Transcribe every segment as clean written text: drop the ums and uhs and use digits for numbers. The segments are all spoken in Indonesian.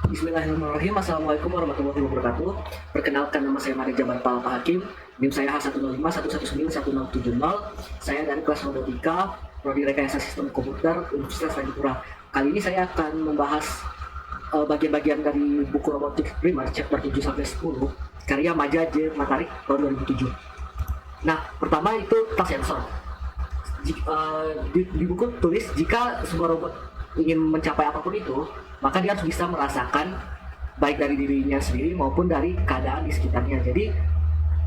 Bismillahirrahmanirrahim. Assalamualaikum warahmatullahi wabarakatuh. Perkenalkan, nama saya Mari Jabar Pak Hakim. NIM saya H105119170. Saya dari kelas robotika, Prodi Rekayasa Sistem Komputer Universitas Tanjung. Kali ini saya akan membahas bagian-bagian dari buku robotik primer chapter 7 sampai 10 karya Maja J. Matarik tahun 2007. Nah, pertama itu tas sensor. Di buku tulis jika sebuah robot ingin mencapai apapun itu, maka dia harus bisa merasakan baik dari dirinya sendiri maupun dari keadaan di sekitarnya. Jadi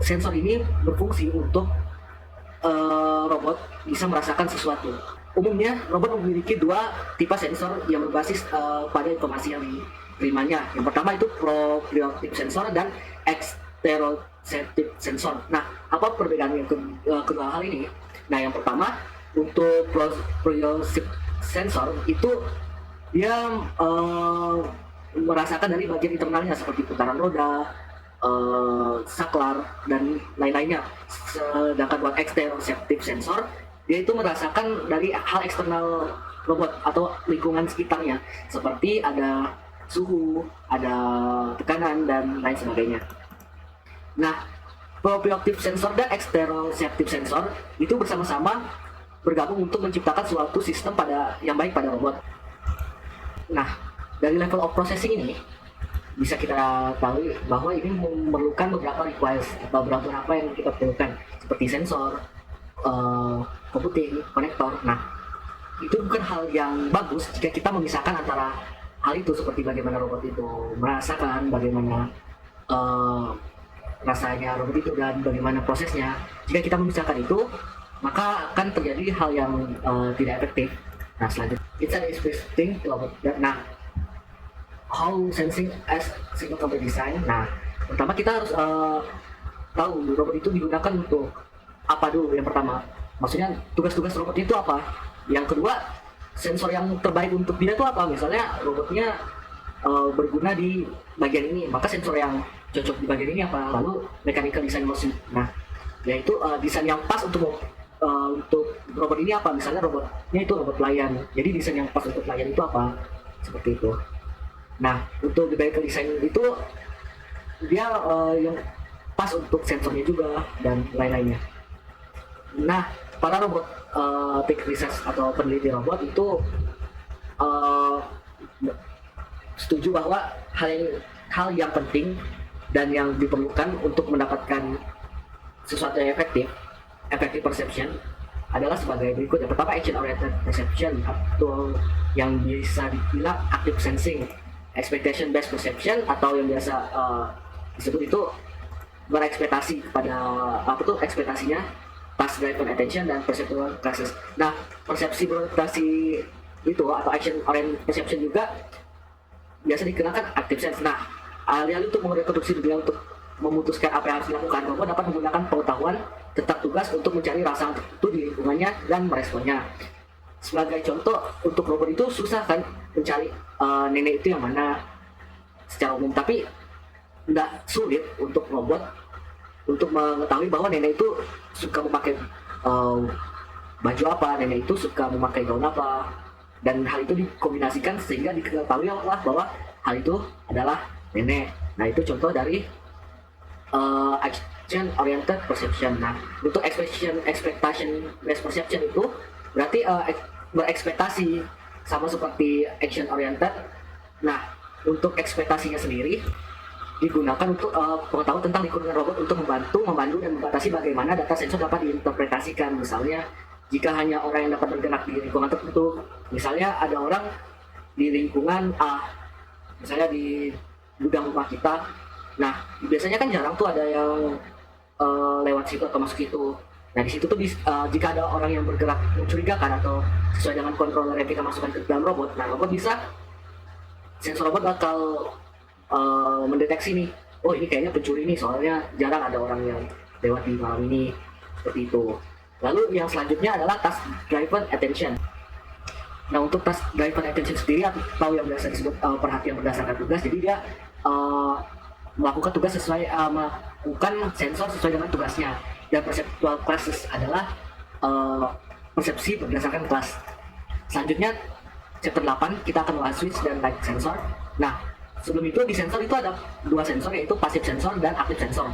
sensor ini berfungsi untuk robot bisa merasakan sesuatu. Umumnya robot memiliki dua tipe sensor yang berbasis pada informasi yang diterimanya. Yang pertama itu proprioceptive sensor dan exteroceptive sensor. Nah, apa perbedaan yang kedua hal ini? Nah, yang pertama untuk proprioceptive sensor itu dia merasakan dari bagian internalnya seperti putaran roda, saklar, dan lain-lainnya. Sedangkan buat exteroceptive sensor, dia itu merasakan dari hal eksternal robot atau lingkungan sekitarnya, seperti ada suhu, ada tekanan, dan lain sebagainya. Nah, proprioceptive sensor dan exteroceptive sensor itu bersama-sama bergabung untuk menciptakan suatu sistem yang baik pada robot. Nah, dari level of processing ini bisa kita tahu bahwa ini memerlukan beberapa requires atau beberapa yang kita perlukan seperti sensor, computing, konektor. Nah, itu bukan hal yang bagus jika kita memisahkan antara hal itu, seperti bagaimana robot itu merasakan, bagaimana rasanya robot itu, dan bagaimana prosesnya. Jika kita memisahkan itu, maka akan terjadi hal yang tidak efektif. Nah, selanjutnya it's an interesting robot. Nah, how sensing as single computer design. Nah, pertama kita harus tahu robot itu digunakan untuk apa dulu. Yang pertama, maksudnya tugas-tugas robot itu apa. Yang kedua, sensor yang terbaik untuk dia itu apa. Misalnya robotnya berguna di bagian ini, maka sensor yang cocok di bagian ini apa. Lalu mechanical design motion. Nah, yaitu desain yang pas untuk robot ini apa. Misalnya robotnya itu robot pelayan, jadi desain yang pas untuk pelayan itu apa, seperti itu. Nah, untuk di vehicle design itu dia yang pas untuk sensornya juga dan lain-lainnya. Nah, para robot tech research atau peneliti robot itu setuju bahwa hal yang penting dan yang diperlukan untuk mendapatkan sesuatu yang effective perception adalah sebagai berikut. Yang pertama, action oriented perception atau yang bisa dibilang active sensing, expectation based perception atau yang biasa disebut itu berekspektasi kepada ekspektasinya, task driven attention, dan perceptual classes. Nah, persepsi berorientasi itu atau action oriented perception juga biasa dikenakan active sense. Nah, alih-alih untuk mereproduksi dunia untuk memutuskan apa yang harus dilakukan, robot dapat menggunakan pengetahuan tentang tugas untuk mencari rasa tertentu di lingkungannya dan meresponnya. Sebagai contoh, untuk robot itu susah kan mencari nenek itu yang mana secara umum, tapi tidak sulit untuk robot untuk mengetahui bahwa nenek itu suka memakai baju apa, nenek itu suka memakai gaun apa, dan hal itu dikombinasikan sehingga diketahui bahwa hal itu adalah nenek. Nah, itu contoh dari action oriented perception. Nah, untuk expectation based perception itu berarti berekspektasi sama seperti action oriented. Nah, untuk ekspektasinya sendiri digunakan untuk pengetahuan tentang lingkungan robot untuk memandu dan membatasi bagaimana data sensor dapat diinterpretasikan. Misalnya, jika hanya orang yang dapat bergerak di lingkungan tertentu, misalnya ada orang di lingkungan A, misalnya di gudang rumah kita. Nah, biasanya kan jarang tuh ada yang lewat situ atau masuk itu. Nah, di situ tuh jika ada orang yang bergerak mencurigakan atau sesuai dengan controller yang kita masukkan ke dalam robot, nah robot sensor robot bakal mendeteksi nih, oh ini kayaknya pencuri nih, soalnya jarang ada orang yang lewat di malam ini, seperti itu. Lalu yang selanjutnya adalah task driven attention. Nah, untuk task driven attention sendiri atau yang biasa disebut perhatian berdasarkan tugas, jadi dia melakukan tugas melakukan sensor sesuai dengan tugasnya. Dan perceptual classes adalah persepsi berdasarkan kelas. Selanjutnya chapter 8 kita akan membahas switch dan light sensor. Nah, sebelum itu di sensor itu ada dua sensor, yaitu passive sensor dan active sensor.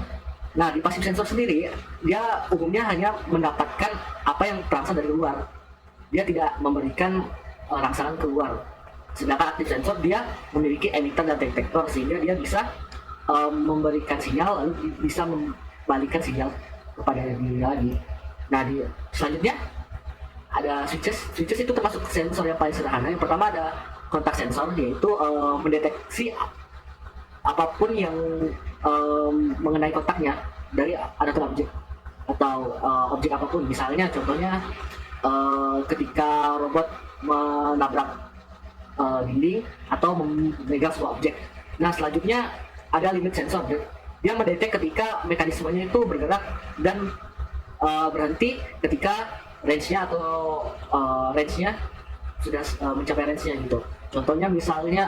Nah, di passive sensor sendiri dia umumnya hanya mendapatkan apa yang terangsa dari luar, dia tidak memberikan rangsangan keluar. Sedangkan active sensor dia memiliki emitter dan detektor, sehingga dia bisa memberikan sinyal lalu bisa membalikkan sinyal kepada dirinya lagi. Nah, selanjutnya ada switches itu termasuk sensor yang paling sederhana. Yang pertama ada kontak sensor, yaitu mendeteksi apapun yang mengenai kontaknya dari another objek atau objek apapun. Misalnya contohnya ketika robot menabrak dinding atau memegang sebuah objek. Nah, selanjutnya ada limit sensor, dia mendetek ketika mekanismenya itu bergerak dan berhenti ketika range-nya atau range-nya sudah mencapai range-nya gitu. Contohnya misalnya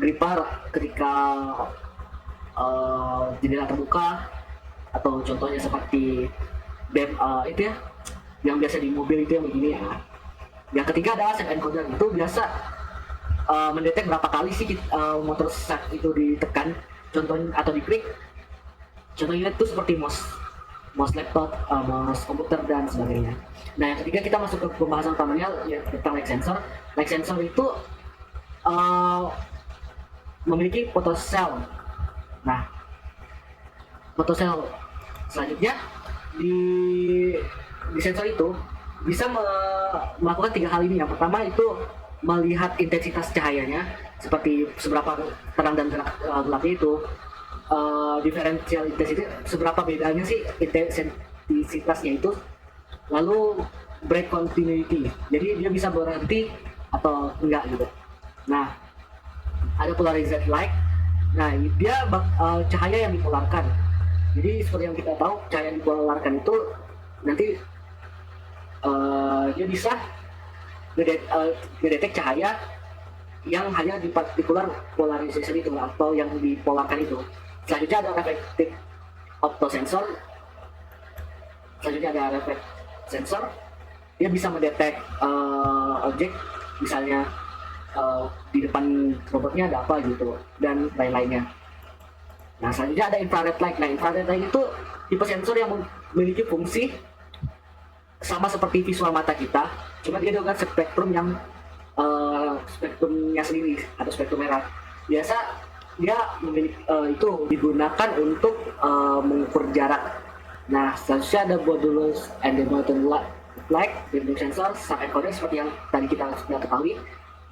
gripper ketika jendela terbuka, atau contohnya seperti BEM itu ya yang biasa di mobil itu yang begini ya. Yang ketiga adalah set encoder, itu biasa mendetek berapa kali sih motor set itu ditekan, contohnya atau diklik. Contohnya itu seperti mouse laptop, mouse komputer dan sebagainya. Nah, yang ketiga kita masuk ke pembahasan utamanya ya, tentang light sensor. Light sensor itu memiliki photocell. Nah, photocell selanjutnya di sensor itu bisa melakukan tiga hal ini. Yang pertama itu melihat intensitas cahayanya, seperti seberapa terang dan gelapnya itu, differential intensity, seberapa bedanya sih intensitasnya itu, lalu break continuity, jadi dia bisa berhenti atau enggak gitu. Nah, ada polarized light. Nah, dia cahaya yang dipolarkan. Jadi seperti yang kita tahu, cahaya yang dipolarkan itu nanti dia bisa ngedetek cahaya yang hanya di particular polarization itu atau yang dipolarkan itu. Selanjutnya ada reflective optosensor. Selanjutnya ada reflect sensor. Dia bisa mendetek objek, misalnya di depan robotnya ada apa gitu dan lain-lainnya. Nah, selanjutnya ada infrared light. Nah, infrared light itu tipe sensor yang memiliki fungsi sama seperti visual mata kita, cuma dia dengan spektrum yang spektrumnya sendiri atau spektrum merah. Biasa dia itu digunakan untuk mengukur jarak. Nah, selanjutnya ada modulus and dimension light bentuk sensor sub encoder seperti yang tadi kita sudah ketahui,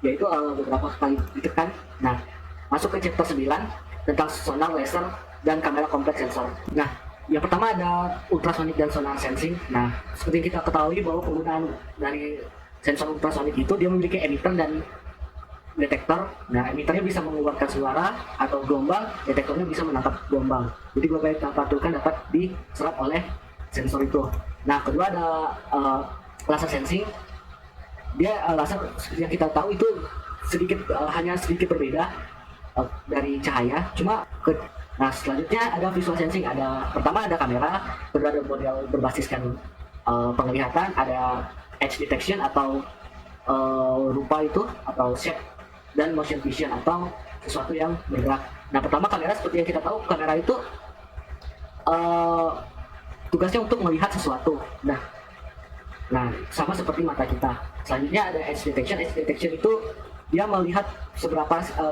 yaitu beberapa kali ditekan. Nah, masuk ke chapter 9 tentang sonar, laser, dan kamera kompleks sensor. Nah, yang pertama ada ultrasonic dan sonar sensing. Nah, seperti yang kita ketahui bahwa penggunaan dari sensor ultrasonic itu dia memiliki emitter dan detektor. Nah, emitternya bisa mengeluarkan suara atau gelombang, detektornya bisa menangkap gelombang. Jadi gelombang yang terpantulkan dapat diserap oleh sensor itu. Nah, kedua ada laser sensing. Dia laser yang kita tahu itu hanya sedikit berbeda dari cahaya, nah, selanjutnya ada visual sensing. Pertama ada kamera, kedua ada model berbasiskan penglihatan, ada edge detection atau rupa itu atau shape, dan motion vision atau sesuatu yang bergerak. Nah, pertama kamera, seperti yang kita tahu kamera itu tugasnya untuk melihat sesuatu. Nah, sama seperti mata kita. Selanjutnya ada edge detection. Edge detection itu dia melihat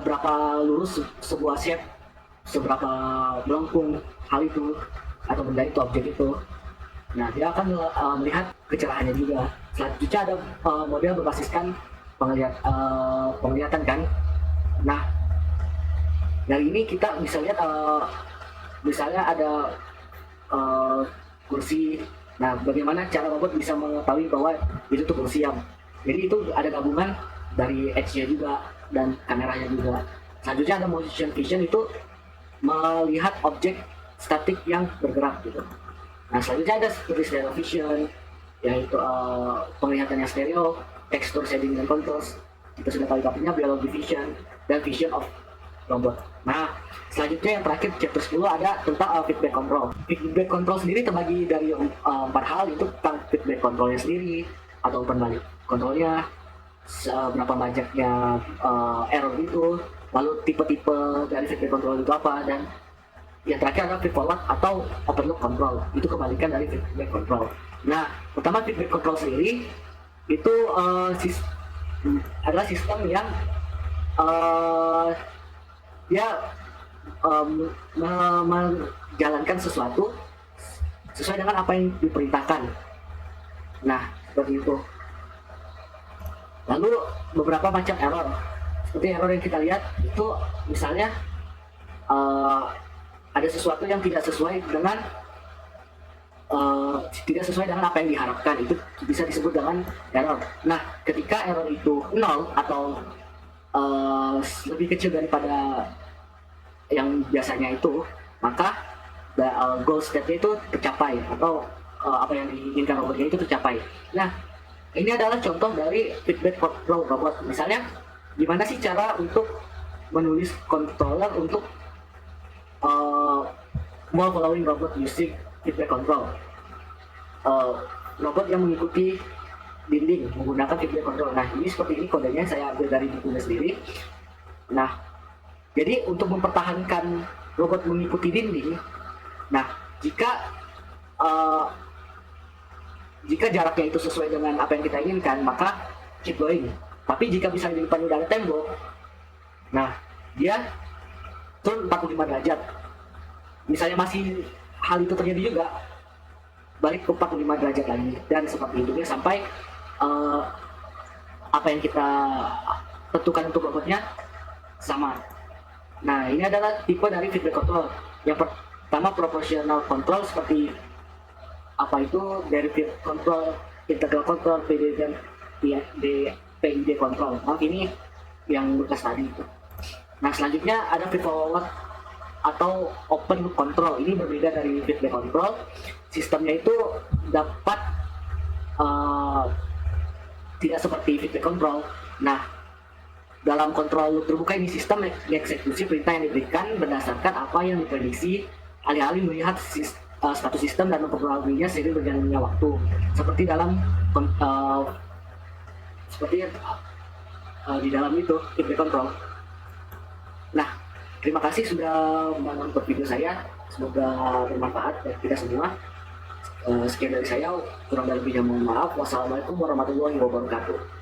berapa lurus sebuah shape, seberapa melengkung hal itu atau benda itu, objek itu. Nah, dia akan melihat kecerahannya juga. Selanjutnya ada model berbasiskan penglihatan kan. Nah, dari ini kita bisa lihat misalnya ada kursi. Nah, bagaimana cara robot bisa mengetahui bahwa itu tuh kursi yang. Jadi itu ada gabungan dari edge-nya juga dan kameranya juga. Selanjutnya ada motion vision, itu melihat objek statik yang bergerak gitu. Nah, selanjutnya ada seperti stereo vision, yaitu penglihatan yang stereo, texture shading dan contours. Kita sudah tahu topiknya biology vision dan vision of robot. Nah, selanjutnya yang terakhir chapter 10 ada tentang feedback control. Feedback control sendiri terbagi dari 4 hal, itu tentang feedback controlnya sendiri atau umpan balik kontrolnya, berapa banyaknya error itu, lalu tipe-tipe dari feedback control itu apa, dan yang terakhir adalah feed forward atau open loop control. Itu kebalikan dari feedback control. Nah, pertama feedback control sendiri itu adalah sistem yang dia menjalankan sesuatu sesuai dengan apa yang diperintahkan. Nah, seperti itu. Lalu beberapa macam error, seperti error yang kita lihat itu misalnya ada sesuatu yang tidak sesuai dengan apa yang diharapkan, itu bisa disebut dengan error. Nah, ketika error itu 0 atau lebih kecil daripada yang biasanya itu, maka goal state itu tercapai, atau apa yang diinginkan robotnya itu tercapai. Nah, ini adalah contoh dari feedback control robot. Misalnya, gimana sih cara untuk menulis controller untuk more following robot using feedback control. Robot yang mengikuti dinding menggunakan feedback control. Nah, ini seperti ini kodenya, saya ambil dari bukunya sendiri. Nah, jadi untuk mempertahankan robot mengikuti dinding, nah jika jaraknya itu sesuai dengan apa yang kita inginkan, maka keep going. Tapi jika bisa dipandu dari tembok, nah dia turun 45 derajat. Misalnya masih hal itu terjadi juga, balik ke 45 derajat lagi, dan seperti itu ya, sampai apa yang kita tentukan untuk robotnya sama. Nah, ini adalah tipe dari feedback control. Yang pertama proportional control, seperti apa itu derivative control, integral control, PD dan PID control. Nah, ini yang bekas tadi itu. Nah, selanjutnya ada feed forward atau open loop control. Ini berbeda dari feedback control. Sistemnya itu dapat tidak seperti feedback control. Nah, dalam kontrol loop terbuka ini, sistem mengeksekusi perintah yang diberikan berdasarkan apa yang diprediksi, alih-alih melihat status sistem dan mempengaruhinya seiring berjalannya waktu, seperti di dalam itu feedback control. Nah, terima kasih sudah menonton video saya, semoga bermanfaat bagi kita semua. Sekian dari saya, kurang dan lebihnya mohon maaf. Wassalamualaikum warahmatullahi wabarakatuh.